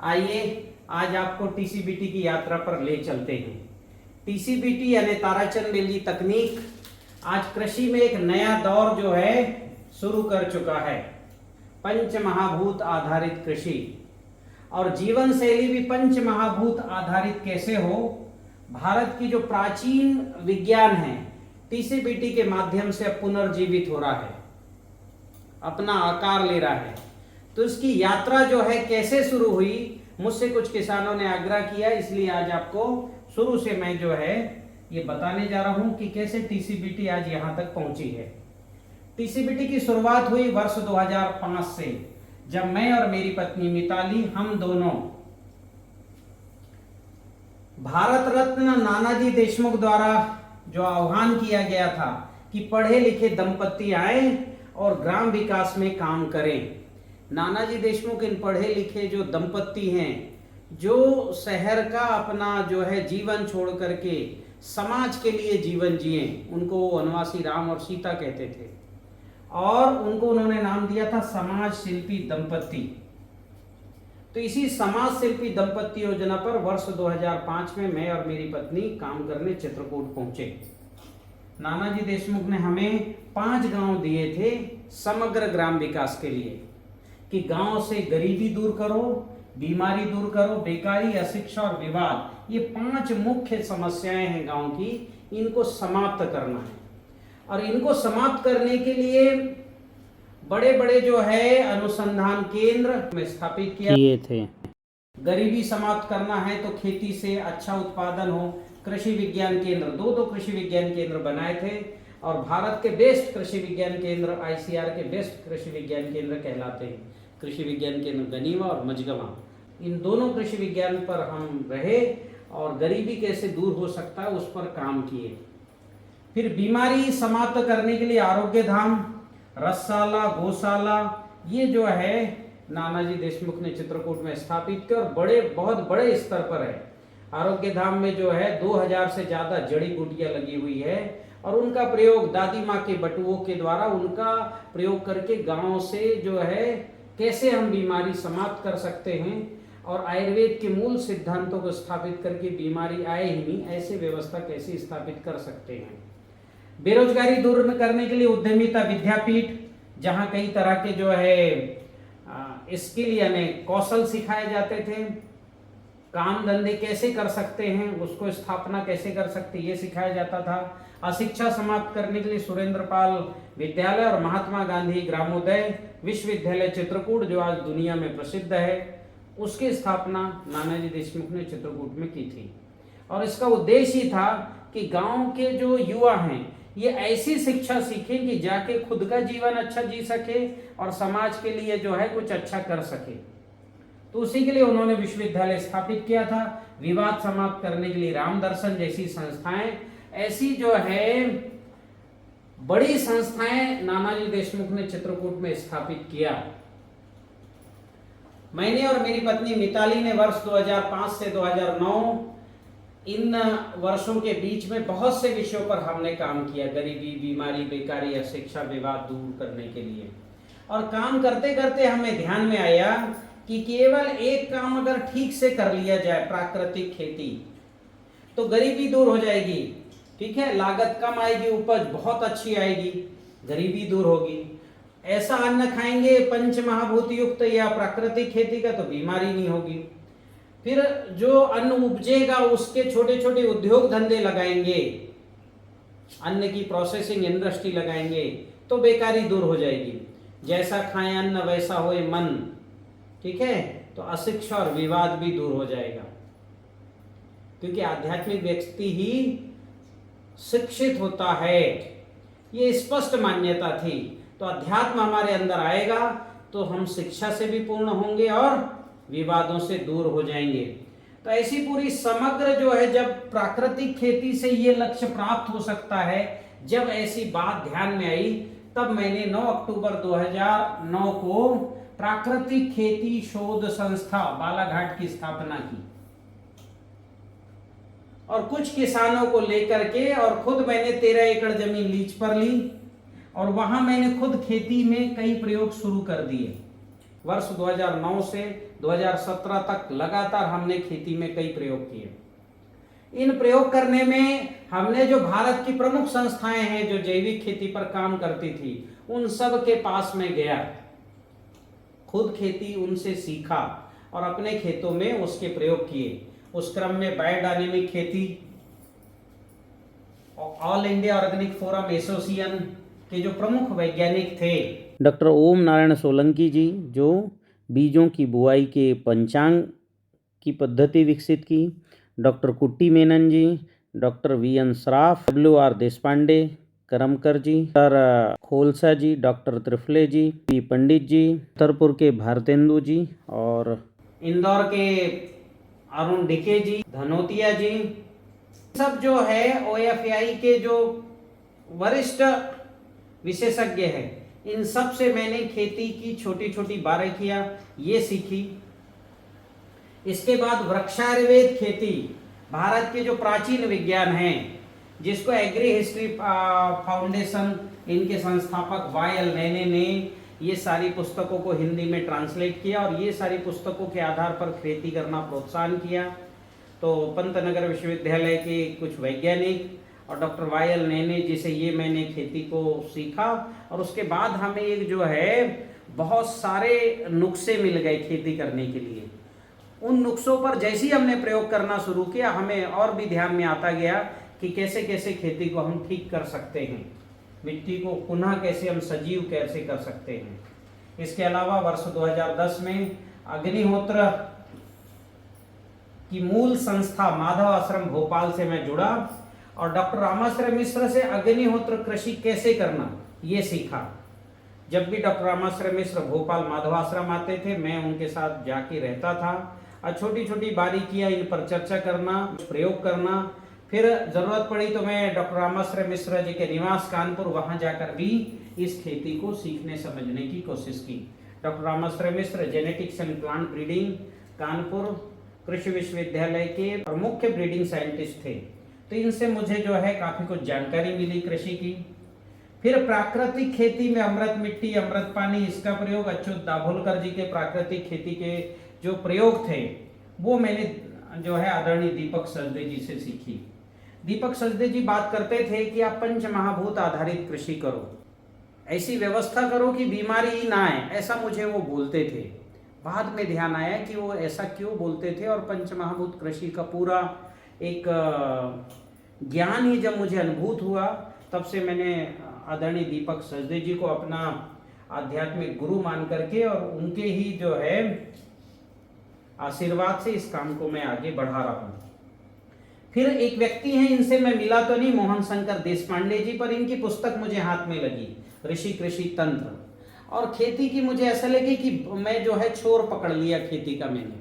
आइए आज आपको टीसीबीटी की यात्रा पर ले चलते हैं। टीसीबीटी यानी ताराचंद बेलजी तकनीक आज कृषि में एक नया दौर जो है शुरू कर चुका है। पंच महाभूत आधारित कृषि और जीवन शैली भी पंच महाभूत आधारित कैसे हो, भारत की जो प्राचीन विज्ञान है टीसीबीटी के माध्यम से पुनर्जीवित हो रहा है, अपना आकार ले रहा है। तो इसकी यात्रा जो है कैसे शुरू हुई, मुझसे कुछ किसानों ने आग्रह किया, इसलिए आज आपको शुरू से मैं जो है ये बताने जा रहा हूं कि कैसे टीसीबीटी आज यहां तक पहुंची है। टीसीबीटी की शुरुआत हुई वर्ष 2005 से, जब मैं और मेरी पत्नी मिताली हम दोनों भारत रत्न नानाजी देशमुख द्वारा जो आह्वान किया गया था कि पढ़े लिखे दंपति आए और ग्राम विकास में काम करें। नानाजी देशमुख इन पढ़े लिखे जो दंपति हैं जो शहर का अपना जो है जीवन छोड़ करके समाज के लिए जीवन जिए, उनको वनवासी राम और सीता कहते थे और उनको उन्होंने नाम दिया था समाज शिल्पी दंपति। तो इसी समाज शिल्पी दंपति योजना पर वर्ष 2005 में मैं और मेरी पत्नी काम करने चित्रकूट पहुंचे। नानाजी देशमुख ने हमें 5 गांव दिए थे समग्र ग्राम विकास के लिए कि गांव से गरीबी दूर करो, बीमारी दूर करो, बेकारी, अशिक्षा और विवाद, ये 5 मुख्य समस्याएं हैं गांव की, इनको समाप्त करना है। और इनको समाप्त करने के लिए बड़े बड़े जो है अनुसंधान केंद्र में स्थापित किए थे। गरीबी समाप्त करना है तो खेती से अच्छा उत्पादन हो, कृषि विज्ञान केंद्र, दो कृषि विज्ञान केंद्र बनाए थे और भारत के बेस्ट कृषि विज्ञान केंद्र आईसीआर के बेस्ट कृषि विज्ञान केंद्र कहलाते हैं। कृषि विज्ञान केंद्र गनीवा और मझगवा, इन दोनों कृषि विज्ञान पर हम रहे और गरीबी कैसे दूर हो सकता है उस पर काम किए। फिर बीमारी समाप्त करने के लिए आरोग्य धाम, रसशाला, गौशाला, ये जो है नानाजी देशमुख ने चित्रकूट में स्थापित किया और बहुत बड़े स्तर पर है। आरोग्य धाम में जो है 2000 से ज्यादा जड़ी बूटियां लगी हुई है और उनका प्रयोग दादी माँ के बटुओं के द्वारा उनका प्रयोग करके गांव से जो है कैसे हम बीमारी समाप्त कर सकते हैं और आयुर्वेद के मूल सिद्धांतों को स्थापित करके बीमारी आए ही नहीं ऐसे व्यवस्था कैसे स्थापित कर सकते हैं। बेरोजगारी दूर करने के लिए उद्यमिता विद्यापीठ, जहां कई तरह के जो है स्किल यानी कौशल सिखाए जाते थे, काम धंधे कैसे कर सकते हैं उसको स्थापना कैसे कर सकते ये सिखाया जाता था। अशिक्षा समाप्त करने के लिए सुरेंद्र पाल विद्यालय और महात्मा गांधी ग्रामोदय विश्वविद्यालय चित्रकूट जो आज दुनिया में प्रसिद्ध है, उसकी स्थापना नानाजी देशमुख ने चित्रकूट में की थी। और इसका उद्देश्य ही था कि गांव के जो युवा हैं ये ऐसी शिक्षा सीखें कि जाके खुद का जीवन अच्छा जी सके और समाज के लिए जो है कुछ अच्छा कर सके। तो उसी के लिए उन्होंने विश्वविद्यालय स्थापित किया था। विवाद समाप्त करने के लिए राम दर्शन जैसी संस्थाएं, ऐसी जो है बड़ी संस्थाएं नानाजी देशमुख ने चित्रकूट में स्थापित किया। मैंने और मेरी पत्नी मिताली ने वर्ष 2005 से 2009 इन वर्षों के बीच में बहुत से विषयों पर हमने काम किया, गरीबी, बीमारी, बेकारी, अशिक्षा, विवाद दूर करने के लिए। और काम करते करते हमें ध्यान में आया कि केवल एक काम अगर ठीक से कर लिया जाए, प्राकृतिक खेती, तो गरीबी दूर हो जाएगी। ठीक है, लागत कम आएगी, उपज बहुत अच्छी आएगी, गरीबी दूर होगी। ऐसा अन्न खाएंगे पंच महाभूत युक्त या प्राकृतिक खेती का तो बीमारी नहीं होगी। फिर जो अन्न उपजेगा उसके छोटे छोटे उद्योग धंधे लगाएंगे, अन्न की प्रोसेसिंग इंडस्ट्री लगाएंगे तो बेकारी दूर हो जाएगी। जैसा खाएं अन्न वैसा होए मन, ठीक है, तो अशिक्षा और विवाद भी दूर हो जाएगा, क्योंकि आध्यात्मिक व्यक्ति ही शिक्षित होता है, ये स्पष्ट मान्यता थी। तो अध्यात्म हमारे अंदर आएगा तो हम शिक्षा से भी पूर्ण होंगे और विवादों से दूर हो जाएंगे। तो ऐसी पूरी समग्र जो है, जब प्राकृतिक खेती से ये लक्ष्य प्राप्त हो सकता है, जब ऐसी बात ध्यान में आई, तब मैंने 9 अक्टूबर 2009 को प्राकृतिक खेती शोध संस्था बालाघाट की स्थापना की और कुछ किसानों को लेकर के, और खुद मैंने 13 एकड़ जमीन लीज पर ली और वहां मैंने खुद खेती में कई प्रयोग शुरू कर दिए। वर्ष 2009 से 2017 तक लगातार हमने खेती में कई प्रयोग किए। इन प्रयोग करने में हमने जो भारत की प्रमुख संस्थाएं हैं जो जैविक खेती पर काम करती थी, उन सब के पास में गया, खुद खेती उनसे सीखा और अपने खेतों में उसके प्रयोग किए। उस क्रम में बायोडायनेमिक खेती, all India organic forum association के जो प्रमुख वैज्ञानिक थे, डॉक्टर ओम नारायण सोलंकी जी, जो बीजों की बुआई के पंचांग की पद्धति विकसित की, डॉक्टर कुट्टी मेनन जी, doctor VN. Shroff, W.R. Deshpande, Karamkar जी, डॉक्टर खोलसा जी, डॉक्टर त्रिफले जी, पी पंडित जी, उत्तरपुर के भारतेंदु जी और इंदौर के अरुण डिके जी, धनोतिया जी, सब जो है OFAI के जो वरिष्ठ विशेषज्ञ हैं, इन सब से मैंने खेती की छोटी छोटी बारीकियां ये सीखी। इसके बाद वृक्षायुर्वेद खेती, भारत के जो प्राचीन विज्ञान हैं, जिसको एग्री हिस्ट्री फाउंडेशन, इनके संस्थापक वाई.एल. नैने ने ये सारी पुस्तकों को हिंदी में ट्रांसलेट किया और ये सारी पुस्तकों के आधार पर खेती करना प्रोत्साहन किया। तो पंतनगर विश्वविद्यालय के कुछ वैज्ञानिक और डॉक्टर वाई.एल. नैने जी से ये मैंने खेती को सीखा और उसके बाद हमें एक जो है बहुत सारे नुस्खे मिल गए खेती करने के लिए। उन नुस्खों पर जैसे ही हमने प्रयोग करना शुरू किया, हमें और भी ध्यान में आता गया कि कैसे कैसे खेती को हम ठीक कर सकते हैं, मिट्टी को पुनः कैसे हम सजीव कैसे कर सकते हैं। इसके अलावा वर्ष 2010 में अग्निहोत्र की मूल संस्था माधव आश्रम भोपाल से मैं जुड़ा और डॉक्टर रामाश्रय मिश्र से अग्निहोत्र कृषि कैसे करना ये सीखा। जब भी डॉक्टर रामाश्रय मिश्र भोपाल माधव आश्रम आते थे, मैं उनके साथ जाके रहता था और छोटी छोटी बारीकियां इन पर चर्चा करना, प्रयोग करना। फिर जरूरत पड़ी तो मैं डॉक्टर रामाश्रय मिश्र जी के निवास कानपुर, वहां जाकर भी इस खेती को सीखने समझने की कोशिश की। Doctor Ramashray Mishra genetics and plant breeding Kanpur कृषि विश्वविद्यालय के प्रमुख ब्रीडिंग साइंटिस्ट थे, तो इनसे मुझे जो है काफी कुछ जानकारी मिली कृषि की। फिर प्राकृतिक खेती में अमृत मिट्टी, अमृत पानी, इसका प्रयोग अच्युत दाभोलकर जी के प्राकृतिक खेती के जो प्रयोग थे वो मैंने जो है आदरणीय दीपक सचदे जी से सीखी। दीपक सचदे जी बात करते थे कि आप पंच महाभूत आधारित कृषि करो, ऐसी व्यवस्था करो कि बीमारी ही ना आए, ऐसा मुझे वो बोलते थे। बाद में ध्यान आया कि वो ऐसा क्यों बोलते थे और पंच महाभूत कृषि का पूरा एक ज्ञान ही जब मुझे अनुभूत हुआ, तब से मैंने आदरणीय दीपक सचदे जी को अपना आध्यात्मिक गुरु मान करके और उनके ही जो है आशीर्वाद से इस काम को मैं आगे बढ़ा रहा हूँ। फिर एक व्यक्ति हैं, इनसे मैं मिला तो नहीं, मोहन शंकर देशपांडे जी, पर इनकी पुस्तक मुझे हाथ में लगी, ऋषि कृषि तंत्र, और खेती की मुझे ऐसा लगी कि मैं जो है छोर पकड़ लिया खेती का मैंने,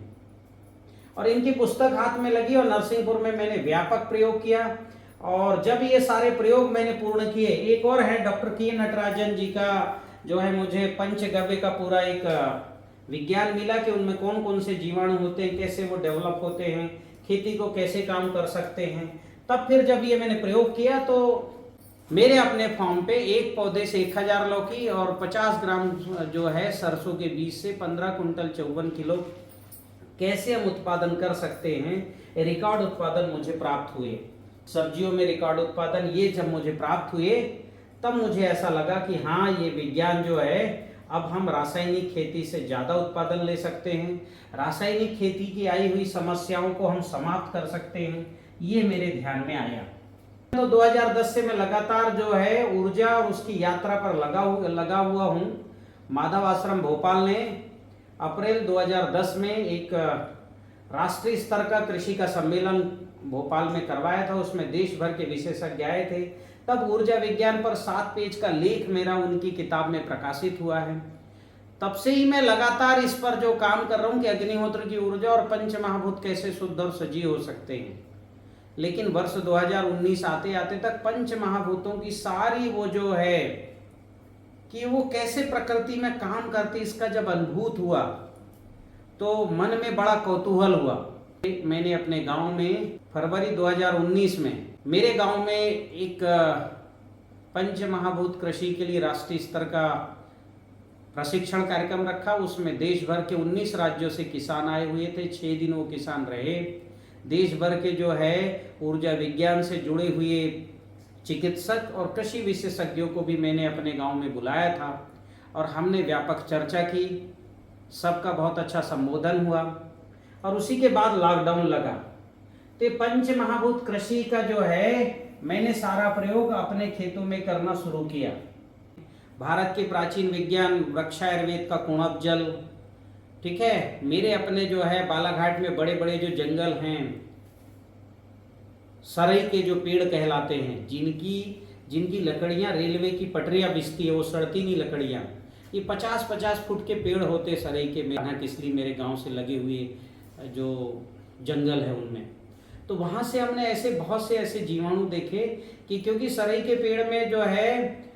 और इनकी पुस्तक हाथ में लगी और नरसिंहपुर में मैंने व्यापक प्रयोग किया। और जब ये सारे प्रयोग मैंने पूर्ण किए, एक और है डॉक्टर के नटराजन जी का जो है मुझे पंचगव्य का पूरा एक विज्ञान मिला कि उनमें कौन कौन से जीवाणु होते हैं, कैसे वो डेवलप होते हैं, खेती को कैसे काम कर सकते हैं। तब फिर जब ये मैंने प्रयोग किया तो मेरे अपने फार्म पे एक पौधे से 1000 लौकी और 50 ग्राम जो है सरसों के बीज से 15 कुंटल 54 किलो कैसे हम उत्पादन कर सकते हैं, रिकॉर्ड उत्पादन मुझे प्राप्त हुए। सब्जियों में रिकॉर्ड उत्पादन ये जब मुझे प्राप्त हुए, तब मुझे ऐसा लगा कि हाँ, ये विज्ञान जो है अब हम रासायनिक खेती से ज़्यादा उत्पादन ले सकते हैं, रासायनिक खेती की आई हुई समस्याओं को हम समाप्त कर सकते हैं, ये मेरे ध्यान में आया। तो 2010 से मैं लगातार जो है ऊर्जा और उसकी यात्रा पर लगा हुआ हूँ। माधव आश्रम भोपाल ने अप्रैल 2010 में एक राष्ट्रीय स्तर का कृषि का सम्मेलन भोपाल में करवाया था, उसमें देश भर के विशेषज्ञ आए थे। तब ऊर्जा विज्ञान पर 7 पेज का लेख मेरा उनकी किताब में प्रकाशित हुआ है। तब से ही मैं लगातार इस पर जो काम कर रहा हूँ कि अग्निहोत्र की ऊर्जा और पंच महाभूत कैसे शुद्ध और सजीव हो सकते हैं। लेकिन वर्ष 2019 आते आते तक पंच महाभूतों की सारी वो जो है कि वो कैसे प्रकृति में काम करती, इसका जब अनुभूत हुआ तो मन में बड़ा कौतूहल हुआ। मैंने अपने गांव में फरवरी 2019 में मेरे गांव में एक पंच महाभूत कृषि के लिए राष्ट्रीय स्तर का प्रशिक्षण कार्यक्रम रखा। उसमें देश भर के 19 राज्यों से किसान आए हुए थे। 6 दिन वो किसान रहे। देश भर के जो है ऊर्जा विज्ञान से जुड़े हुए चिकित्सक और कृषि विशेषज्ञों को भी मैंने अपने गांव में बुलाया था और हमने व्यापक चर्चा की। सबका बहुत अच्छा संबोधन हुआ और उसी के बाद लॉकडाउन लगा। तो पंच महाभूत कृषि का जो है मैंने सारा प्रयोग अपने खेतों में करना शुरू किया। भारत के प्राचीन विज्ञान वृक्षायुर्वेद का कुणप जल, ठीक है, मेरे अपने जो है बालाघाट में बड़े बड़े जो जंगल हैं, सरई के जो पेड़ कहलाते हैं, जिनकी लकड़ियां रेलवे की पटरियां बिछती है, वो सड़ती नहीं लकड़ियां, ये 50-50 फुट के पेड़ होते सरई के, इसलिए मेरे गांव से लगे हुए जो जंगल है उनमें। तो वहां से हमने ऐसे बहुत से ऐसे जीवाणु देखे कि क्योंकि सरई के पेड़ में जो है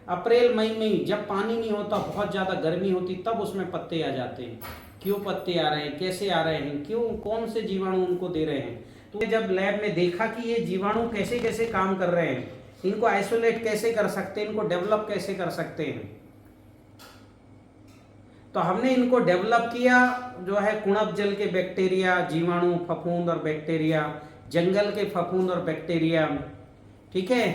अप्रैल मई में जब पानी नहीं होता, बहुत ज़्यादा गर्मी होती, तब उसमें पत्ते आ जाते हैं। क्यों पत्ते आ रहे हैं, कैसे आ रहे हैं, क्यों, कौन से जीवाणु उनको दे रहे हैं। तो जब लैब में देखा कि ये जीवाणु कैसे कैसे काम कर रहे हैं, इनको आइसोलेट कैसे कर सकते हैं, इनको डेवलप कैसे कर सकते हैं, तो हमने इनको डेवलप किया। जो है कुणप जल के बैक्टीरिया, जीवाणु, फफूंद और बैक्टीरिया, जंगल के फफूंद और बैक्टीरिया, ठीक है,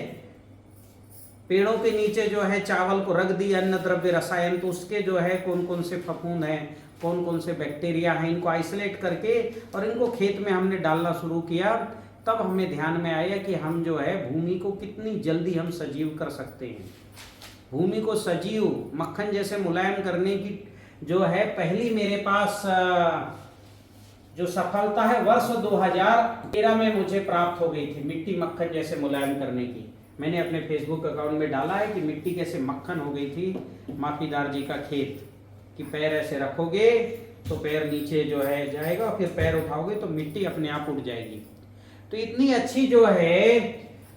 पेड़ों के नीचे जो है चावल को रख दी अन्न द्रव्य रसायन, तो उसके जो है कौन कौन से फफूंद हैं, कौन कौन से बैक्टीरिया हैं, इनको आइसोलेट करके और इनको खेत में हमने डालना शुरू किया। तब हमें ध्यान में आया कि हम जो है भूमि को कितनी जल्दी हम सजीव कर सकते हैं। भूमि को सजीव, मक्खन जैसे मुलायम करने की जो है पहली मेरे पास जो सफलता है वर्ष 2013 में मुझे प्राप्त हो गई थी, मिट्टी मक्खन जैसे मुलायम करने की। मैंने अपने फेसबुक अकाउंट में डाला है कि मिट्टी कैसे मक्खन हो गई थी। माफीदार जी का खेत कि पैर ऐसे रखोगे तो पैर नीचे जो है जाएगा, फिर पैर उठाओगे तो मिट्टी अपने आप उठ जाएगी। तो इतनी अच्छी जो है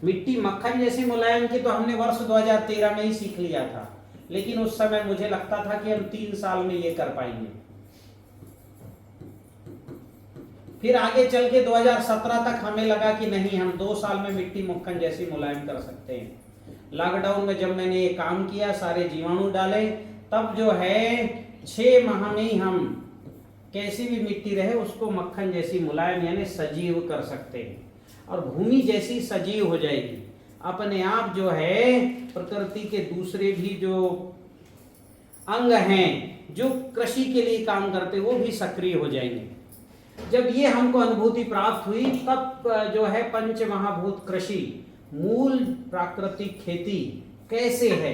मिट्टी मक्खन जैसी मुलायम की तो हमने वर्ष 2013 में ही सीख लिया था, लेकिन उस समय मुझे लगता था कि हम 3 साल में ये कर पाएंगे। फिर आगे चल के 2017 तक हमें लगा कि नहीं, हम 2 साल में मिट्टी मक्खन जैसी मुलायम कर सकते हैं। लॉकडाउन में जब मैंने ये काम किया, सारे जीवाणु डाले, तब जो है 6 माह में ही हम कैसी भी मिट्टी रहे उसको मक्खन जैसी मुलायम यानी सजीव कर सकते हैं और भूमि जैसी सजीव हो जाएगी। अपने आप जो है प्रकृति के दूसरे भी जो अंग हैं जो कृषि के लिए काम करते वो भी सक्रिय हो जाएंगे। जब ये हमको अनुभूति प्राप्त हुई तब जो है पंच महाभूत कृषि, मूल प्राकृतिक खेती कैसे है,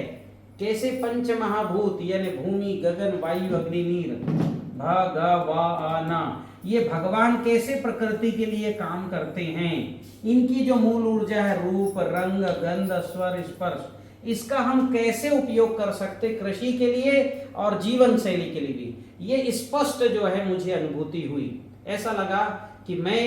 कैसे पंच महाभूत यानी भूमि, गगन, वायु, अग्नि, नीर, भगवान, ये भगवान कैसे प्रकृति के लिए काम करते हैं, इनकी जो मूल ऊर्जा है रूप, रंग, गंध, स्वर, स्पर्श, इसका हम कैसे उपयोग कर सकते कृषि के लिए और जीवन शैली के लिए भी, ये स्पष्ट जो है मुझे अनुभूति हुई। ऐसा लगा कि मैं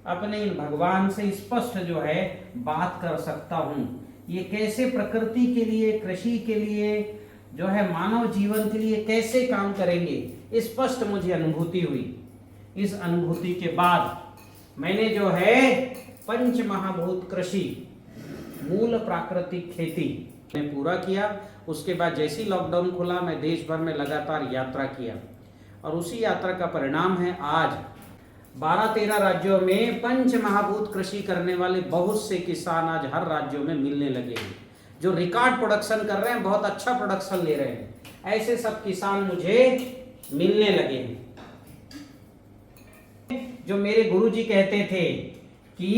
अपने इन भगवान से स्पष्ट जो है बात कर सकता हूँ। ये कैसे प्रकृति के लिए, कृषि के लिए, जो है मानव जीवन के लिए कैसे काम करेंगे, स्पष्ट मुझे अनुभूति हुई। इस अनुभूति के बाद मैंने जो है पंच महाभूत कृषि, मूल प्राकृतिक खेती में पूरा किया। उसके बाद जैसे ही लॉकडाउन खुला मैं देश भर में लगातार यात्रा किया और उसी यात्रा का परिणाम है आज 12-13 राज्यों में पंच महाभूत कृषि करने वाले बहुत से किसान आज हर राज्यों में मिलने लगे हैं, जो रिकॉर्ड प्रोडक्शन कर रहे हैं, बहुत अच्छा प्रोडक्शन ले रहे हैं। ऐसे सब किसान मुझे मिलने लगे हैं। जो मेरे गुरुजी कहते थे कि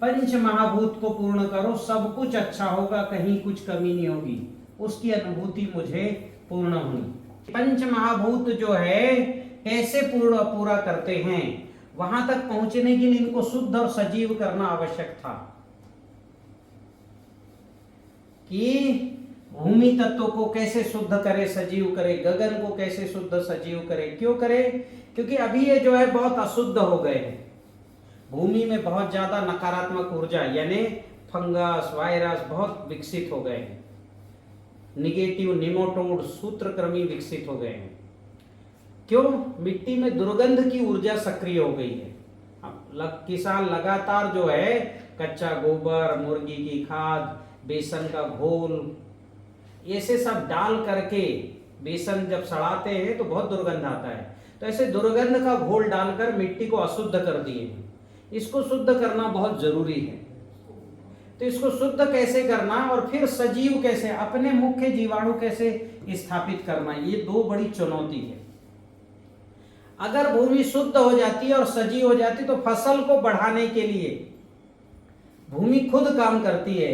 पंच महाभूत को पूर्ण करो, सब कुछ अच्छा होगा, कहीं कुछ कमी नहीं होगी, उसकी अनुभूति मुझे पूर्ण हुई। पंच महाभूत जो है कैसे पूरा करते हैं, वहां तक पहुंचने के लिए इनको शुद्ध और सजीव करना आवश्यक था कि भूमि तत्व को कैसे शुद्ध करे, सजीव करे, गगन को कैसे शुद्ध सजीव करे। क्यों करे? क्योंकि अभी ये जो है बहुत अशुद्ध हो गए हैं। भूमि में बहुत ज्यादा नकारात्मक ऊर्जा यानी फंगस, वायरस बहुत विकसित हो गए हैं, निगेटिव निमोटोड, सूत्रकृमि विकसित हो गए हैं। क्यों? मिट्टी में दुर्गंध की ऊर्जा सक्रिय हो गई है। किसान लगातार जो है कच्चा गोबर, मुर्गी की खाद, बेसन का घोल, ऐसे सब डाल करके बेसन जब सड़ाते हैं तो बहुत दुर्गंध आता है, तो ऐसे दुर्गंध का घोल डालकर मिट्टी को अशुद्ध कर दिए हैं। इसको शुद्ध करना बहुत जरूरी है। तो इसको शुद्ध कैसे करना और फिर सजीव कैसे, अपने मुख्य जीवाणु कैसे स्थापित करना, ये दो बड़ी चुनौती है। अगर भूमि शुद्ध हो जाती है और सजीव हो जाती है तो फसल को बढ़ाने के लिए भूमि खुद काम करती है।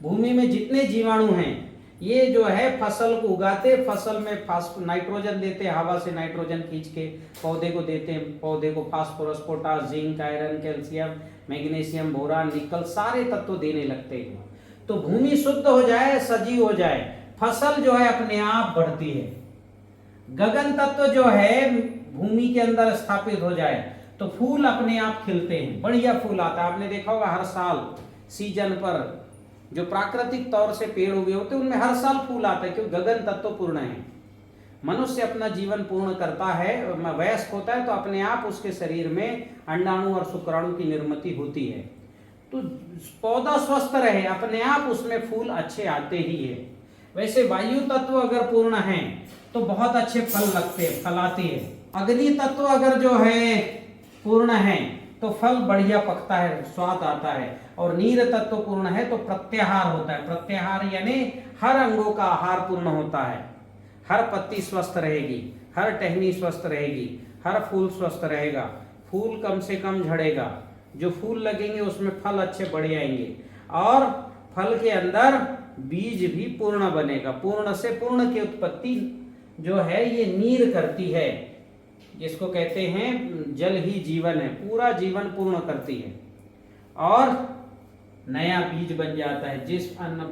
भूमि में जितने जीवाणु हैं ये जो है फसल को उगाते, फसल में नाइट्रोजन देते, हवा से नाइट्रोजन खींच के पौधे को देते हैं। पौधे को phosphorus, potash, zinc, iron, calcium, magnesium, boron, निकल सारे तत्व देने लगते हैं। तो भूमि शुद्ध हो जाए, सजीव हो जाए, फसल जो है अपने आप बढ़ती है। गगन तत्व जो है भूमि के अंदर स्थापित हो जाए तो फूल अपने आप खिलते हैं, बढ़िया फूल आता है। आपने देखा होगा हर साल सीजन पर जो प्राकृतिक तौर से पेड़ उगे होते हैं उनमें हर साल फूल आता है, क्योंकि गगन तत्व पूर्ण है। मनुष्य अपना जीवन पूर्ण करता है, वयस्क होता है तो अपने आप उसके शरीर में अंडाणु और शुक्राणु की निर्मिति होती है। तो पौधा स्वस्थ रहे, अपने आप उसमें फूल अच्छे आते ही है। वैसे वायु तत्व अगर पूर्ण है तो बहुत अच्छे फल लगते हैं, फल आती है। अग्नि तत्व अगर जो है पूर्ण है तो फल बढ़िया पकता है, स्वाद आता है। और नीर तत्व पूर्ण है तो प्रत्याहार होता है। प्रत्याहार यानी हर अंगों का आहार पूर्ण होता है। हर पत्ती स्वस्थ रहेगी, हर टहनी स्वस्थ रहेगी, हर फूल स्वस्थ रहेगा, फूल कम से कम झड़ेगा, जो फूल लगेंगे उसमें फल अच्छे बढ़े आएंगे, और फल के अंदर बीज भी पूर्ण बनेगा। पूर्ण से पूर्ण की उत्पत्ति जो है ये नीर करती है, जिसको कहते हैं जल ही जीवन है, पूरा जीवन पूर्ण करती है और नया बीज बन जाता है। जिस अन्न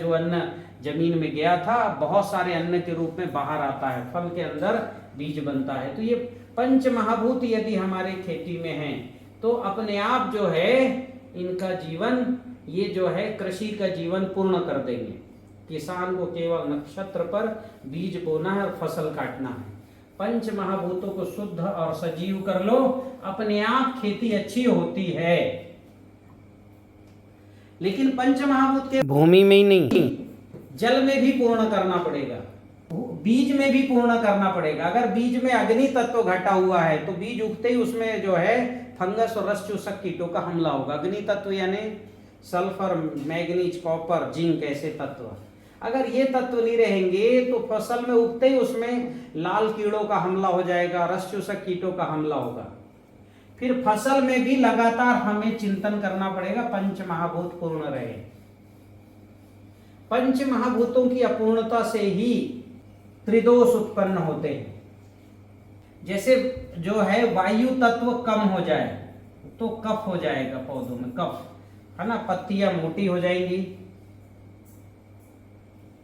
जो अन्न जमीन में गया था बहुत सारे अन्न के रूप में बाहर आता है, फल के अंदर बीज बनता है। तो ये पंच महाभूत यदि हमारे खेती में हैं तो अपने आप जो है इनका जीवन, ये जो है कृषि का जीवन पूर्ण कर देंगे। किसान को केवल नक्षत्र पर बीज बोना है और फसल काटना है। पंच महाभूतों को शुद्ध और सजीव कर लो, अपने आप खेती अच्छी होती है। लेकिन पंच महाभूत के भूमि में ही नहीं, जल में भी पूर्ण करना पड़ेगा, बीज में भी पूर्ण करना पड़ेगा। अगर बीज में अग्नि तत्व घटा हुआ है तो बीज उगते ही उसमें जो है फंगस और रस चूसक कीटों का हमला होगा। अग्नि तत्व यानी सल्फर, मैग्नीज, कॉपर, जिंक ऐसे तत्व। अगर ये तत्व नहीं रहेंगे तो फसल में उगते ही उसमें लाल कीड़ों का हमला हो जाएगा, रस चूसक कीटों का हमला होगा। फिर फसल में भी लगातार हमें चिंतन करना पड़ेगा पंच महाभूत पूर्ण रहे। पंच महाभूतों की अपूर्णता से ही त्रिदोष उत्पन्न होते हैं। जैसे जो है वायु तत्व कम हो जाए तो कफ हो जाएगा पौधों में, कफ है ना, पत्तियां मोटी हो जाएंगी,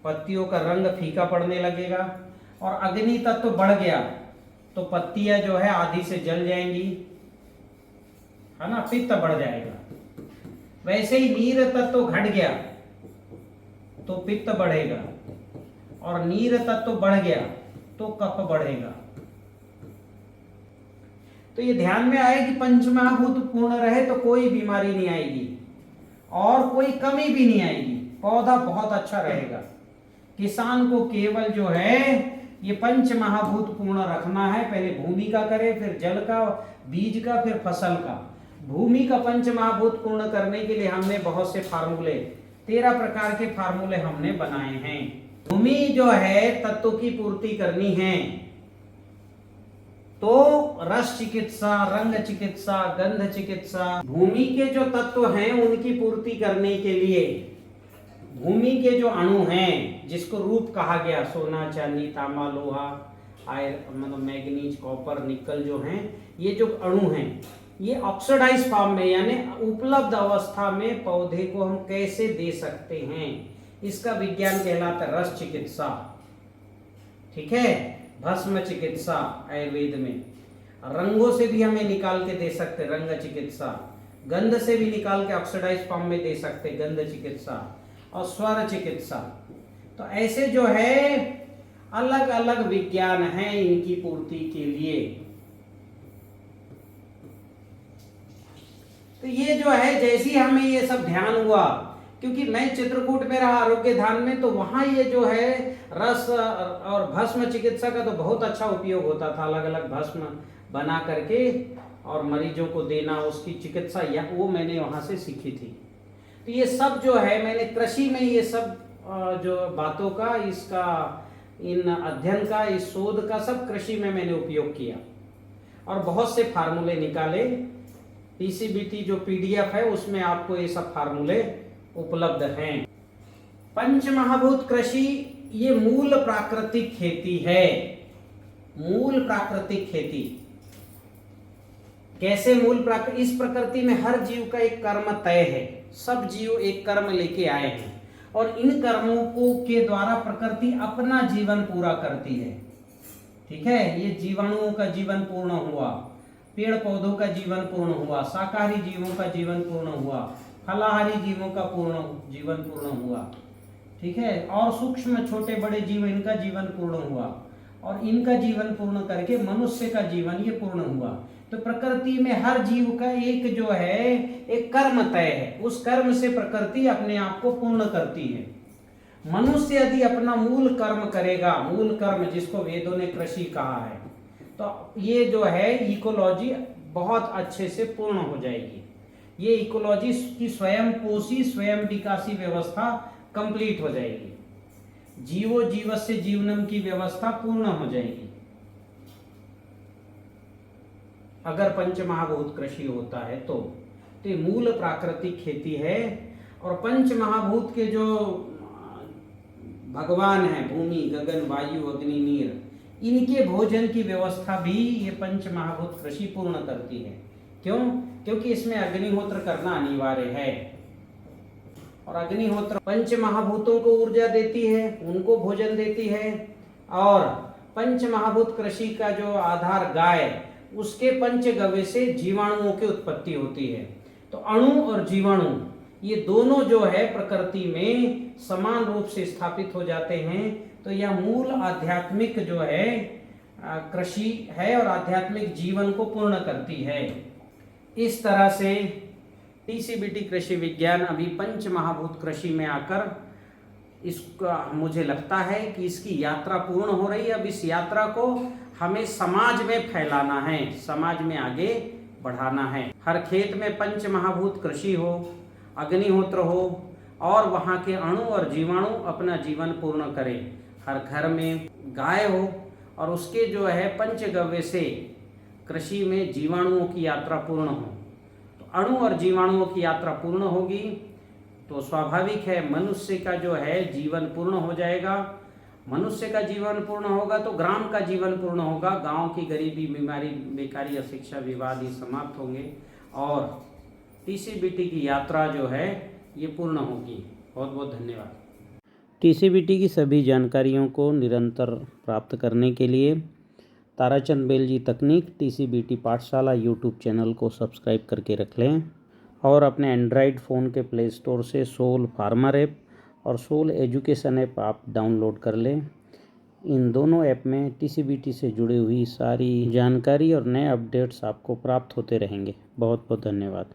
पत्तियों का रंग फीका पड़ने लगेगा। और अग्नि तत्व बढ़ गया तो पत्तियां जो है आधी से जल जाएंगी, है ना, पित्त बढ़ जाएगा। वैसे ही नीर तत्व घट गया तो पित्त बढ़ेगा, और नीर तत्व बढ़ गया तो कफ बढ़ेगा। तो ये ध्यान में आए कि पंचमहाभूत पूर्ण रहे तो कोई बीमारी नहीं आएगी और कोई कमी भी नहीं आएगी, पौधा बहुत अच्छा रहेगा। किसान को केवल जो है ये पंच महाभूत पूर्ण रखना है। पहले भूमि का करे, फिर जल का, बीज का, फिर फसल का। भूमि का पंच महाभूत पूर्ण करने के लिए हमने बहुत से फार्मूले, 13 प्रकार के फार्मूले हमने बनाए हैं। भूमि जो है तत्व की पूर्ति करनी है तो रस चिकित्सा, रंग चिकित्सा, गंध चिकित्सा, भूमि के जो तत्व हैं उनकी पूर्ति करने के लिए भूमि के जो अणु हैं, जिसको रूप कहा गया, सोना, चांदी, तांबा, लोहा, मतलब मैग्नीज, कॉपर, निकल जो हैं, ये जो अणु हैं ये ऑक्सीडाइज फॉर्म में यानी उपलब्ध अवस्था में पौधे को हम कैसे दे सकते हैं, इसका विज्ञान कहलाता है रस चिकित्सा। ठीक है, भस्म चिकित्सा आयुर्वेद में, रंगों से भी हमें निकाल के दे सकते रंग चिकित्सा, गंध से भी निकाल के ऑक्सीडाइज फॉर्म में दे सकते गंध चिकित्सा, और स्वर चिकित्सा। तो ऐसे जो है अलग अलग विज्ञान हैं इनकी पूर्ति के लिए। तो ये जो है जैसे हमें ये सब ध्यान हुआ क्योंकि मैं चित्रकूट में रहा आरोग्य धाम में, तो वहाँ ये जो है रस और भस्म चिकित्सा का तो बहुत अच्छा उपयोग होता था। अलग अलग भस्म बना करके और मरीजों को देना, उसकी चिकित्सा, या वो मैंने वहाँ से सीखी थी। तो ये सब जो है मैंने कृषि में ये सब जो बातों का, इसका, इन अध्ययन का, इस शोध का सब कृषि में मैंने उपयोग किया और बहुत से फार्मूले निकाले। टीसीबीटी जो पीडीएफ है उसमें आपको ये सब फार्मूले उपलब्ध हैं। पंच महाभूत कृषि ये मूल प्राकृतिक खेती है। मूल प्राकृतिक खेती कैसे? मूल प्राकृतिक, इस प्रकृति में हर जीव का एक कर्म तय है। सब जीव एक कर्म लेके आए हैं और इन कर्मों को के द्वारा प्रकृति अपना जीवन पूरा करती है। ठीक है, ये जीवाणुओं का जीवन पूर्ण हुआ, पेड़ पौधों का जीवन पूर्ण हुआ, शाकाहारी जीवों का जीवन पूर्ण हुआ, फलाहारी जीवों का जीवन पूर्ण हुआ। ठीक है, और सूक्ष्म छोटे बड़े जीव, इनका जीवन पूर्ण हुआ और इनका जीवन पूर्ण करके मनुष्य का जीवन ये पूर्ण हुआ। तो प्रकृति में हर जीव का एक जो है एक कर्म तय है, उस कर्म से प्रकृति अपने आप को पूर्ण करती है। मनुष्य यदि अपना मूल कर्म करेगा, मूल कर्म जिसको वेदों ने कृषि कहा है, तो ये जो है इकोलॉजी बहुत अच्छे से पूर्ण हो जाएगी। ये इकोलॉजी की स्वयं पोषी स्वयं विकासी व्यवस्था कंप्लीट हो जाएगी। जीवो जीवस्य जीवनम की व्यवस्था पूर्ण हो जाएगी अगर पंच महाभूत कृषि होता है तो। ये मूल प्राकृतिक खेती है। और पंच महाभूत के जो भगवान है, भूमि गगन वायु अग्नि नीर, इनके भोजन की व्यवस्था भी ये पंच महाभूत कृषि पूर्ण करती है। क्यों? क्योंकि इसमें अग्निहोत्र करना अनिवार्य है और अग्निहोत्र पंच महाभूतों को ऊर्जा देती है, उनको भोजन देती है। और पंच महाभूत कृषि का जो आधार गाय, उसके पंचगव्य से जीवाणुओं की उत्पत्ति होती है। तो अणु और जीवाणु ये दोनों जो है प्रकृति में समान रूप से स्थापित हो जाते हैं। तो यह मूल आध्यात्मिक जो है कृषि है और आध्यात्मिक जीवन को पूर्ण करती है। इस तरह से टीसीबीटी कृषि विज्ञान अभी पंच महाभूत कृषि में आकर इसका मुझे लगता है कि इसकी यात्रा पूर्ण हो रही है। अब इस यात्रा को हमें समाज में फैलाना है, समाज में आगे बढ़ाना है। हर खेत में पंच महाभूत कृषि हो, अग्निहोत्र हो और वहाँ के अणु और जीवाणु अपना जीवन पूर्ण करें। हर घर में गाय हो और उसके जो है पंचगव्य से कृषि में जीवाणुओं की यात्रा पूर्ण हो। तो अणु और जीवाणुओं की यात्रा पूर्ण होगी तो स्वाभाविक है मनुष्य का जो है जीवन पूर्ण हो जाएगा। मनुष्य का जीवन पूर्ण होगा तो ग्राम का जीवन पूर्ण होगा। गांव की गरीबी, बीमारी, बेकारी, अशिक्षा, विवाद ये समाप्त होंगे और टीसीबीटी की यात्रा जो है ये पूर्ण होगी। बहुत बहुत धन्यवाद। टीसीबीटी की सभी जानकारियों को निरंतर प्राप्त करने के लिए ताराचंद बेल जी तकनीक टीसीबीटी पाठशाला यूट्यूब चैनल को सब्सक्राइब करके रख लें और अपने एंड्रॉयड फ़ोन के प्ले स्टोर से सोल फार्मर ऐप और सोल एजुकेशन ऐप आप डाउनलोड कर लें। इन दोनों ऐप में टीसीबीटी से जुड़ी हुई सारी जानकारी और नए अपडेट्स आपको प्राप्त होते रहेंगे। बहुत बहुत धन्यवाद।